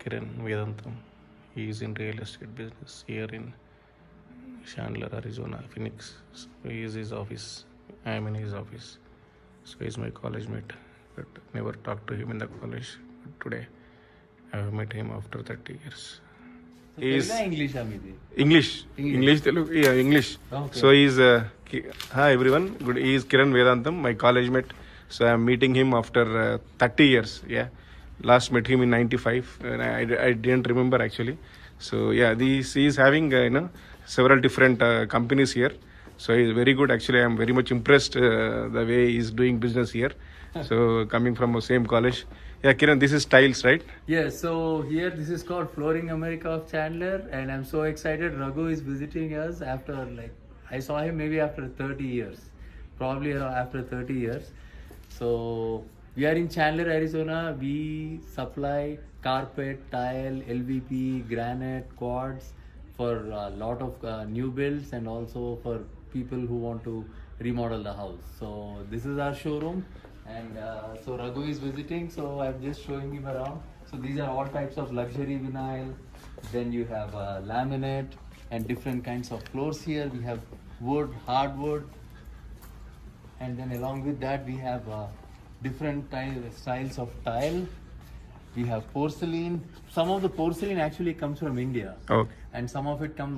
Kiran Vedantam. He is in real estate business here in Chandler, Arizona, Phoenix. So he is his office. I am in his office. So he is my college mate, but never talked to him in the college. But today I have met him after 30 years. So He is English, Telugu, yeah, English. Okay. So he is hi everyone. Good. He is Kiran Vedantam, my college mate. So I am meeting him after 30 years. Yeah, last met him in '95, and I didn't remember actually. So yeah, he is having several different companies here. So he is very good. Actually, I am very much impressed the way he is doing business here. So coming from the same college. Yeah, Kiran, this is tiles, right? Yeah, so here this is called Flooring America of Chandler, and I'm so excited. Raghu is visiting us after I saw him maybe after 30 years, probably around after 30 years. So we are in Chandler, Arizona. We supply carpet, tile, LVP, granite, quartz for a lot of new builds and also for people who want to remodel the house. So this is our showroom. And so Raghu is visiting, so I'm just showing him around. So these are all types of luxury vinyl. Then you have laminate and different kinds of floors here. We have wood, hardwood, and then along with that we have different styles of tile. We have porcelain. Some of the porcelain actually comes from India. Okay. And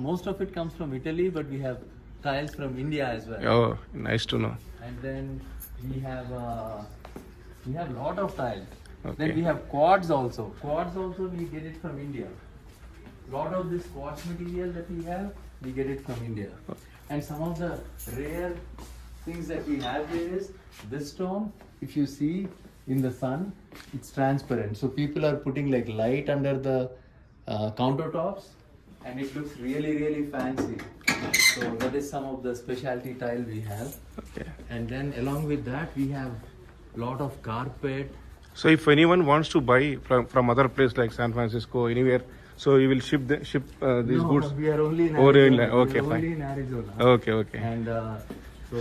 most of it comes from Italy, but we have tiles from India as well. Oh, nice to know. And then we have lot of tiles. Okay. Then we have quartz also. Quartz also we get it from India. Lot of this quartz material that we have, we get it from India. Okay. And some of the rare things that we have here is this stone. If you see in the sun, it's transparent. So people are putting light under the countertops, and it looks really, really fancy. So that is some of the specialty tile we have. Okay. And then along with that we have lot of carpet. So if anyone wants to buy from other place like San Francisco, anywhere, so you will ship these goods? We are only in Arizona. Arizona. Okay, we are fine. only in Arizona. Okay. And so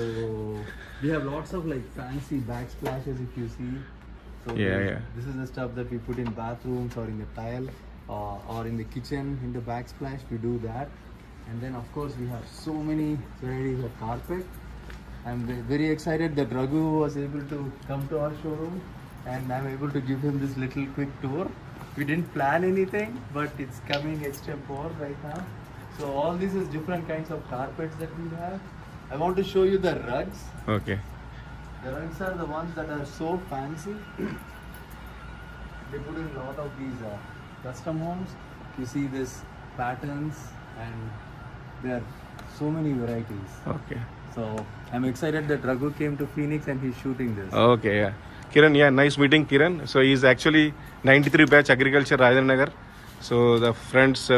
we have lots of fancy backsplashes if you see. So Yeah. This is the stuff that we put in bathrooms or in the tile or in the kitchen in the backsplash. We do that. And then of course we have so many varieties of carpet. I'm very excited that Raghu was able to come to our showroom, and I'm able to give him this little quick tour. We didn't plan anything, but it's coming extempore right now. So all this is different kinds of carpets that we have. I want to show you the rugs. Okay. The rugs are the ones that are so fancy. They put in a lot of these custom homes. You see this patterns, and there are so many varieties. Okay. So I'm excited that Raghu came to Phoenix and he's shooting this. Okay, yeah. Kiran, yeah, nice meeting Kiran. So he's actually 93 batch agriculture Rajanagar. So the friends,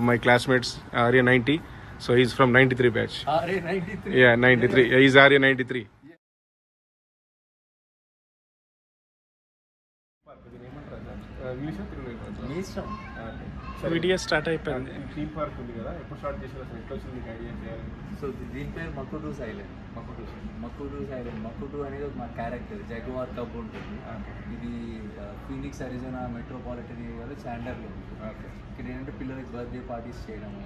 my classmates, Arya 90. So he's from 93 batch. RA 93? Yeah, 93. Yeah, he's Arya 93. మీ ఇష్టం. Video start అయిపోయింది. Theme park ఉంది కదా, ఎప్పుడు start చేశారు అసలు, ఎట్లా వచ్చింది మీకు ఐడియా చేయాలి? సో దీని పేరు మక్కుటూస్ ఐలాండ్. మక్కుటూస్ ఐలాండ్. మక్కుటూ అనేది మా క్యారెక్టర్, జగ్వార్ కబ్ ఉంటుంది. ఇది ఫీనిక్స్ అరిజోనా మెట్రోపాలిటన్ ఏరియాలో చాండర్లో ఉంటుంది. ఇక్కడ ఏంటంటే పిల్లలకి బర్త్డే పార్టీస్ చేయడము.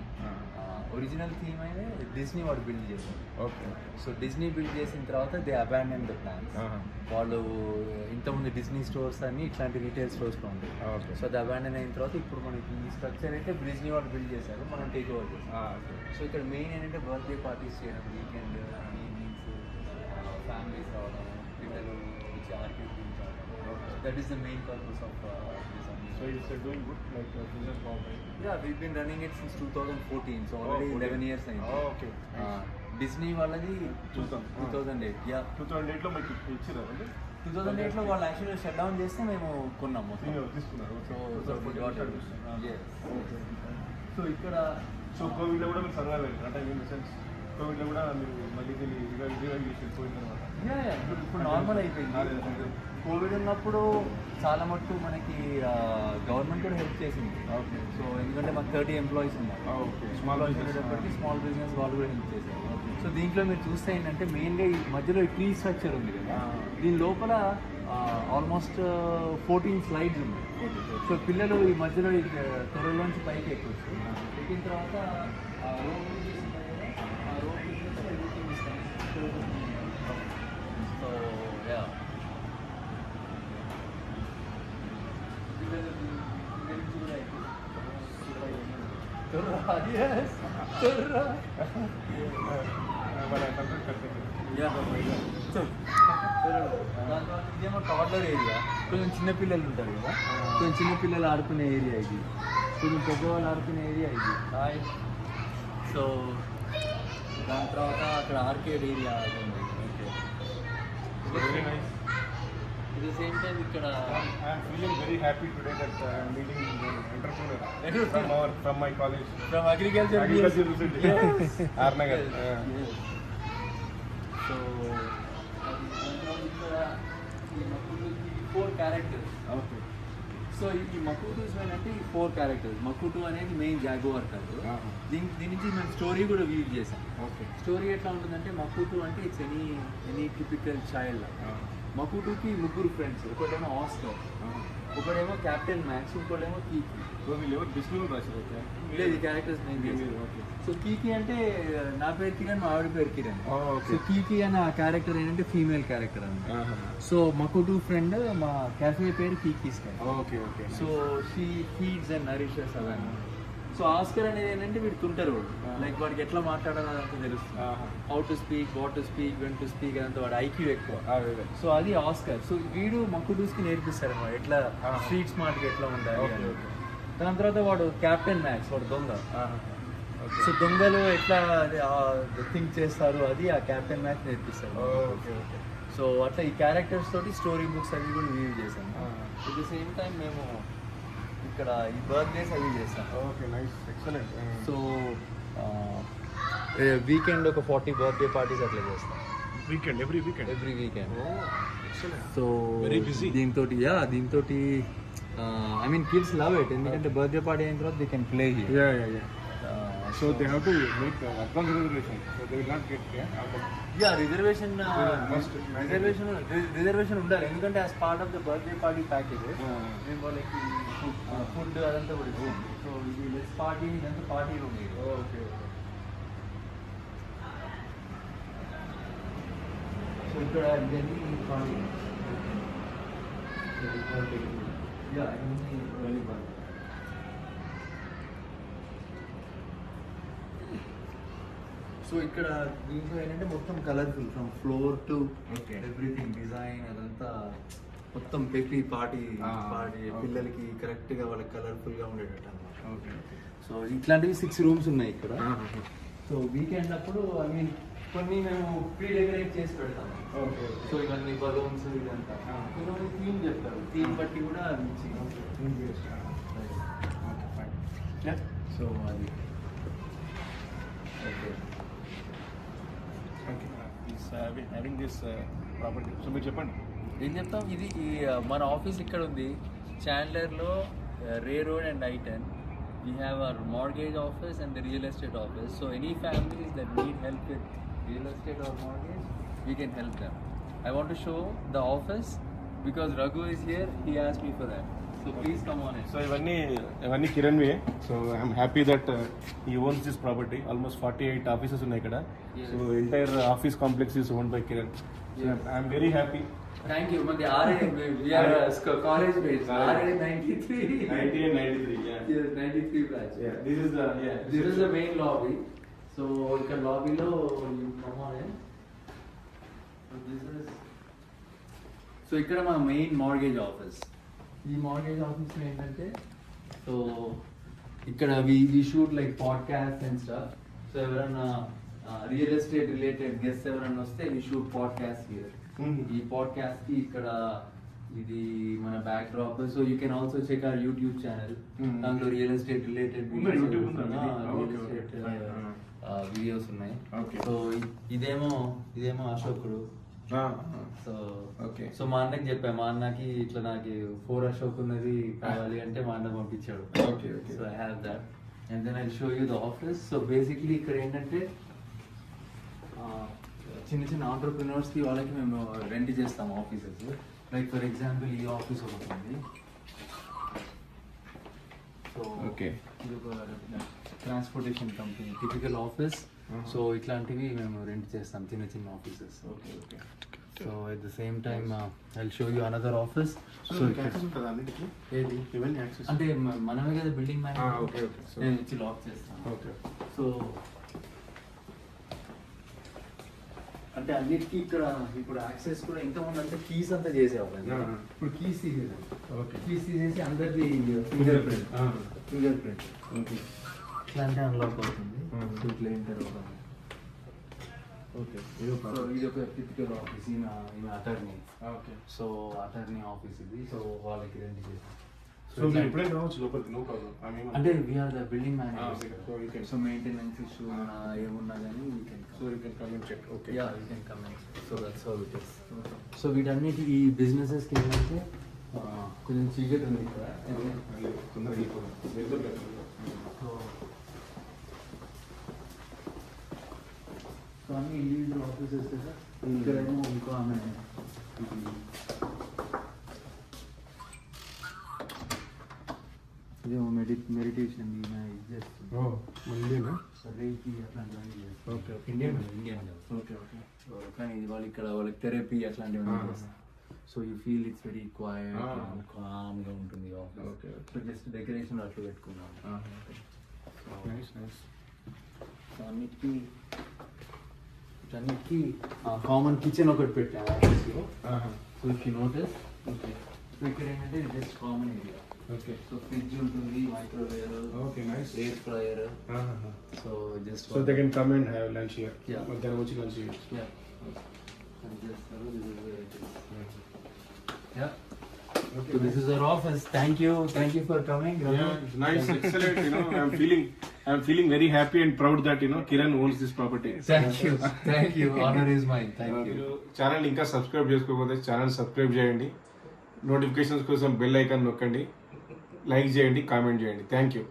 ఒరిజినల్ థీమ్ అయితే డిజ్నీ వాడు బిల్డ్ చేశారు. ఓకే. సో డిజ్నీ బిల్డ్ చేసిన తర్వాత దే అబాండన్ ద ప్లాన్స్. వాళ్ళు ఇంతకుముందు డిజ్నీ స్టోర్స్ అన్ని ఇట్లాంటి రీటైల్ స్టోర్స్లో ఉంటాయి. ఓకే. సో అది అబాండన్ అయిన తర్వాత ఇప్పుడు మనకి ఈ స్ట్రక్చర్ అయితే డిజ్నీ వాడు బిల్డ్ చేశారు, మనం టేక్ ఓవర్ చేసాం. సో ఇక్కడ మెయిన్ ఏంటంటే బర్త్డే పార్టీస్ చేయడం, వీకెండ్ ఈవినింగ్స్ ఫ్యామిలీస్ రావడం, పిల్లలు వచ్చి ఆర్కిడ్ రావడం. That is the main purpose of So it's doing good, like business model. Yeah, we've been running it since 2014, so already 11 years అయింది. Okay. Disney వాళ్ళది 2008. Yeah. 2008లో మీకు ఇచ్చిరా అండి? 2008లో వాళ్ళు యాక్చువల్గా షట్ డౌన్ చేస్తే మేము కొన్నాం మొత్తం. తీసుకున్నారు. సో ఇక్కడ కోవిడ్లో కూడా మీరు సర్వైవ్ అయ్యారు అంటే ఇన్ ద సెన్స్ కోవిడ్లో కూడా మీరు మళ్ళీ రివైవ్ చేసి పోయిన తర్వాత ఇప్పుడు నార్మల్ అయిపోయింది. కోవిడ్ ఉన్నప్పుడు చాలా మటుకు మనకి గవర్నమెంట్ కూడా హెల్ప్ చేసింది. ఓకే. సో ఎందుకంటే మాకు 30 ఎంప్లాయీస్ ఉన్నారు. ఓకే. స్మాల్ బిజినెస్ వాళ్ళు కూడా హెల్ప్ చేశారు. సో దీంట్లో మీరు చూస్తే ఏంటంటే మెయిన్గా ఈ మధ్యలో ఈ ట్రీ స్ట్రక్చర్ ఉంది కదా, దీని లోపల ఆల్మోస్ట్ 14 స్లైడ్స్ ఉన్నాయి. సో పిల్లలు ఈ మధ్యలో ఈ త్వరలోంచి పైకి ఎక్కొచ్చు. ఎక్కిన తర్వాత ఆ రోడ్ బ్రిడ్జెస్ ఉంటాయి కదా, ఆ రోడ్ బ్రిడ్జెస్ ఎవ్రీథింగ్ ఇస్తాయి. సో యా పిల్లలు కూడా ఇదేమో టాడ్లర్ ఏరియా, కొంచెం చిన్నపిల్లలు ఉంటారు కదా, కొంచెం చిన్నపిల్లలు ఆడుకునే ఏరియా ఇది, కొంచెం పెద్దవాళ్ళు ఆడుకునే ఏరియా ఇది. సో దాని తర్వాత అక్కడ ఆర్కేడ్ ఏరియా ఉంది. Very nice. At the same time, ikkada I am feeling very happy today that I am meeting an entrepreneur from my college. From agriculture University. Yes. Arnagar. Yes. So, ikkada ఈ మక్కుటుకి 4 characters. Okay. So ఈ మక్కుటూస్ అంటే ఈ 4 characters. మక్కుటు అనేది main జాగువార్ కాదు. దీని నుంచి మేము story కూడా వ్యూ చేసాం. ఓకే. స్టోరీ ఎట్లా ఉంటుందంటే మక్కుటు అంటే ఇట్స్ ఎనీ టిపికల్ చైల్డ్. మక్కుటుకి 3 ఫ్రెండ్స్, ఒకటేమో ఆస్కర్, ఒకడేమో కెప్టెన్ మ్యాక్స్, ఇంకోటేమో కీకి. సో వీళ్ళు ఎవరు బిస్మిల్ రాశారు? లేదు, ఈ క్యారెక్టర్స్ నేను. ఓకే. సో కీకి అంటే నా పేరు కిరణ్, మా ఆవిడ పేరు కిరణ్. ఓకే. సో కీకి అనే ఆ క్యారెక్టర్ ఏంటంటే ఫీమేల్ క్యారెక్టర్ అన్నమాట. సో మకుటు ఫ్రెండ్ మా క్యాఫే పేరు Kiki's. Okay okay. So she feeds and nourishes అవన్నీ. సో ఆస్కర్ అనేది ఏంటంటే వీడు తుంటారు, లైక్ వాడికి ఎట్లా మాట్లాడాలో అదంతా తెలుస్తుంది. How to speak, what to speak, when to speak, అదంతా వాడు ఐక్యూ ఎక్కువ. సో అది ఆస్కర్. సో వీడు మక్కుటూస్కి నేర్పిస్తాడు అన్నమాట ఎట్లా స్ట్రీట్ స్మార్ట్గా ఎట్లా ఉండాలి. దాని తర్వాత వాడు కెప్టెన్ మ్యాక్స్, వాడు దొంగ. సో దొంగలు ఎట్లా థింక్ చేస్తారు అది ఆ కెప్టెన్ మ్యాక్స్ నేర్పిస్తాడు. సో అట్లా ఈ క్యారెక్టర్స్ తోటి స్టోరీ బుక్స్ అవి కూడా వ్యూ చేశాను. అట్ ద సేమ్ టైం మేము ఇక్కడ ఈ బర్త్డేస్ అవి చేస్తాం. Okay, nice, excellent. So weekend ఒక 40 బర్త్డే పార్టీస్ అట్లా చేస్తాం. Weekend, every weekend? Every weekend. Excellent. So very busy. దీంతో I mean kids love it, ఎందుకంటే బర్త్డే పార్టీ అయిన తర్వాత they can play here. So they have to make advance reservation. So they will not get reservation ఉండాలి, ఎందుకంటే as part of the birthday party package మేము వాళ్ళకి food అదంతా కూడా ఇస్తాం. సో ఇది లెస్ పార్టీ, ఇదంతా పార్టీ రూమ్. ఓకే. సో ఇక్కడ ఇవన్నీ పార్టీ. సో ఇక్కడ దీంట్లో ఏంటంటే మొత్తం colourful from floor to everything, design అదంతా మొత్తం పెట్టి పార్టీ పిల్లలకి కరెక్ట్గా వాళ్ళకి కలర్ఫుల్గా ఉండేటట్టు అన్నమాట. ఓకే. సో ఇట్లాంటివి 6 రూమ్స్ ఉన్నాయి ఇక్కడ. సో వీకెండ్ అప్పుడు ఐ మీన్ కొన్ని మేము ప్రీ డెకరేట్ చేసి పెడతాము. ఓకే. సో ఇవన్నీ బలూన్స్ ఇదంతా కొంతమంది థీమ్ చెప్తారు, థీమ్ బట్టి కూడా సో అది okay. Having this property. So మీరు చెప్పండి ఏం చెప్తాం. ఇది మన ఆఫీస్ ఇక్కడ ఉంది చాండ్లర్లో, Ray road and I-10. We have our mortgage office and the real estate office. So any families that need help with real estate or mortgage, we can help them. I want to show the office because Raghu is here. He asked me for that. So please come on in. So ఇవన్నీ Kiran way. So I'm happy that he owns this property. Almost 48 offices ఉన్నాయి ఇక్కడ. So entire office complex is owned by Kiran. I'm very happy. Thank you. But the RA, we are college mates. RA 93. 93, yeah. Yes, 93 batch. Yeah, this is the This is the main lobby. So ఇక్కడ lobby లో you come on in. So this is. So ఇక్కడ మా main mortgage office. ఈ mortgage office లో ఏంటంటే so ఇక్కడ we shoot like podcasts and stuff. So ఎవరైనా real estate related guest ఎవరైనా వస్తే we shoot podcasts here. ఈ పాడ్కాస్ట్ కి ఇక్కడ ఇది మన backdrop. So you can also check our YouTube channel. దాంట్లో రియల్ ఎస్టేట్ రిలేటెడ్ వీడియోస్ ఉన్నాయి. సో ఇదేమో అశోకుడు. So okay. సో మా అన్నకి చెప్పా, మా అన్నకి ఇట్లా నాకు 4 అశోక్ ఉన్నది కావాలి అంటే మా అన్న పంపించాడు. Okay. So I have that and then I show you the office. So basically ఇక్కడ ఏంటంటే చిన్న ఆంటర్ప్రినర్స్కి వాళ్ళకి మేము రెంట్ చేస్తాము ఆఫీసెస్. లైక్ ఫర్ ఎగ్జాంపుల్ ఈ ఆఫీస్ ఒకటి ఉంది. So Okay. ఇది ఒక transportation company typical office. So ఇట్లాంటివి మేము రెంట్ చేస్తాం, చిన్న చిన్న offices. Okay, okay. So at the same time I show you another office. So access ఉంటుందా అన్నిటికీ? ఏది ఇవన్నీ యాక్సెస్? అంటే మనమే కదా building man. Okay okay. So నేను ఇచ్చి లాక్ చేస్తాను. ఓకే. సో అంటే అన్నిటికీ ఇక్కడ ఇప్పుడు యాక్సెస్ కూడా ఇంతకుముందు అంటే కీస్ అంతా చేసేవాళ్ళం. ఇప్పుడు కీస్ తీసేసాం. ఓకే. కీస్ తీసేసి అందరిది ఫింగర్ ప్రింట్. ఓకే. ఇట్లా అంటే అన్లాక్ అవుతుంది. సో ఇట్లా ఎంటర్ అవుతుంది. ఓకే. సో ఇది ఒక టిపికల్ ఆఫీస్. ఈమె attorney. Okay. So attorney office ఇది. సో వాళ్ళకి రెంట్ చేస్తాం. సో మీరు ఎప్పుడైనా రావచ్చు లోపలికి, నో ప్రాబ్లం. అంటే we're the building manager. So you can so maintenance issue ఏమున్నా కానీ we can so you can come and check. Okay. Yeah you can come and so that's how it is. So వీటన్నిటి ఈ బిజినెసెస్కి ఏంటంటే కొంచెం చీకటి ఉంది ఇక్కడ. తొందరగా వెళ్ళిపోదాం. సో అన్ని ఇండివిజువల్ ఆఫీసెస్ కదా. ఇక్కడేమో ఇంకో ఆమె ఇదేమో మెడిటేషన్ ఇది చేస్తుంది. మందినా? రేకి అట్లాంటివన్నీ చేస్తుంది. ఓకే. Indian okay okay. కానీ ఇది వాళ్ళు ఇక్కడ వాళ్ళకి థెరపీ అట్లాంటివన్నీ చేస్తారు. So you feel it's very quiet కామ్గా ఉంటుంది office. Okay. So just decoration అట్లా పెట్టుకున్నాం. Nice nice. సో అన్నిటికీ కామన్ కిచెన్ ఒకటి పెట్టాము ఆఫీస్లో. So if you notice, okay. So ఇక్కడ ఏంటంటే just common area. Okay. So fridge ఉంటుంది, microwave, okay. Nice. Air fryer. So just so they can come and have lunch here. Yeah. మధ్యాహ్నం వచ్చి lunch here. So this is our office. Thank you for coming. Yeah, it's nice, excellent. You know, I'm feeling very happy and proud that Kiran owns this property. Thank you. Honor is mine. Thank you. Channel ఇంకా subscribe చేసుకోకపోతే channel subscribe చేయండి, notifications కోసం bell icon నొక్కండి, like చేయండి, comment చేయండి. Thank you.